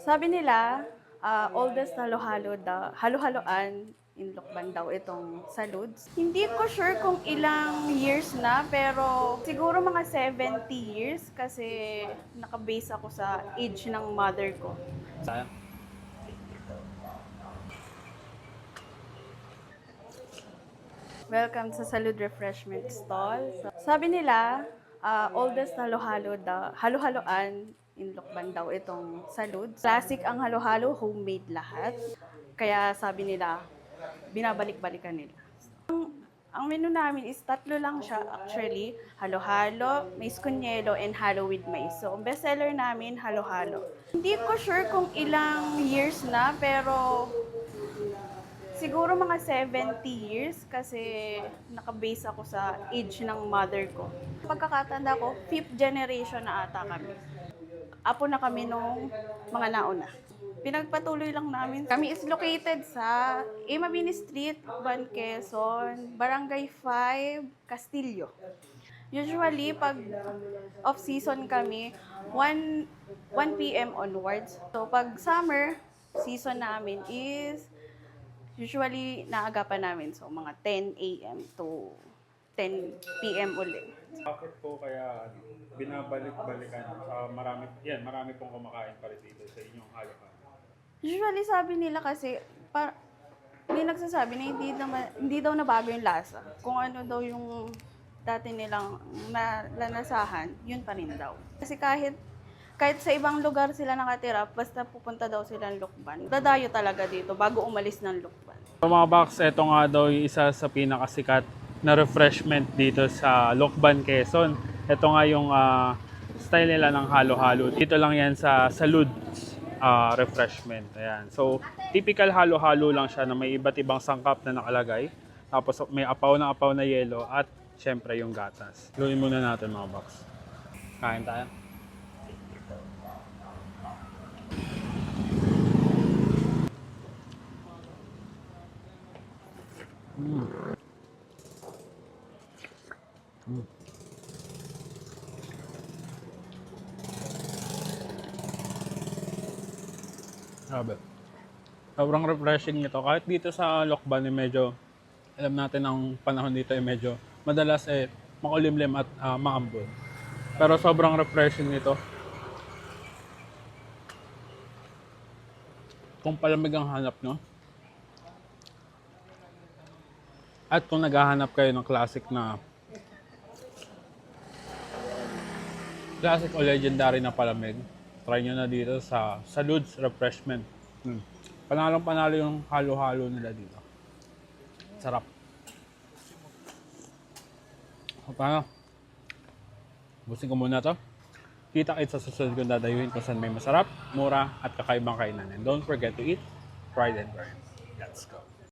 Sabi nila, oldest halo-haloan in Lokban daw itong Saluds. Hindi ko sure kung ilang years na, pero siguro mga 70 years kasi nakabase ako sa age ng mother ko. Sayang. Welcome sa Salud Refreshment Stall. Sabi nila, oldest halo-haloan in Lokban daw itong Saluds. Classic ang halo-halo, homemade lahat. Kaya sabi nila, binabalik-balikan nila. Ang menu namin is tatlo lang siya actually. Halo-halo, mais kunyelo, and halo with mais. So, ang bestseller namin, halo-halo. Hindi ko sure kung ilang years na, pero siguro mga 70 years kasi nakabase ako sa age ng mother ko. Pagkakatanda ko, 5th generation na ata kami. Apo na kami nung mga nauna. Pinagpatuloy lang namin. Kami is located sa Imabini Street, Ban Quezon, Barangay 5, Castillo. Usually, pag off-season kami, 1 p.m. onwards. So, pag summer season namin is usually naagapan namin. So, mga 10 a.m. to 10 p.m. ulit. Bakit po kaya binabalik-balikan sa marami pong kumakain pa rin dito sa inyong halo-halo? Usually sabi nila kasi, may nagsasabi na hindi daw nabago yung lasa. Kung ano daw yung dati nilang nalanasahan, yun pa rin daw. Kasi kahit sa ibang lugar sila nakatira, basta pupunta daw sila ng Lokban, dadayo talaga dito bago umalis ng Lokban. So mga box, ito nga daw yung isa sa pinakasikat na refreshment dito sa Lokban, Quezon. Ito nga yung style nila ng halo-halo. Dito lang yan sa Saluds refreshment. Ayan. So, typical halo-halo lang siya na may iba't ibang sangkap na nakalagay. Tapos may apaw na yelo at syempre yung gatas. Gawin muna natin mga box. Kain tayo. Grabe. Sobrang refreshing nito. Kahit dito sa Lokban, medyo, alam natin ang panahon dito ay medyo madalas makulimlim at maambon. Pero sobrang refreshing nito. Kung palamig ang hanap nyo. At kung naghahanap kayo ng classic o legendary na palamig, try nyo na dito sa Saluds Refreshment. Panalong-panalo yung halo-halo nila dito. Sarap. Paano? Busin ko muna to. Kita-kits sa susunod kong dadayuhin kung saan may masarap, mura, at kakaibang kainan. And don't forget to eat, pride and burn. Let's go.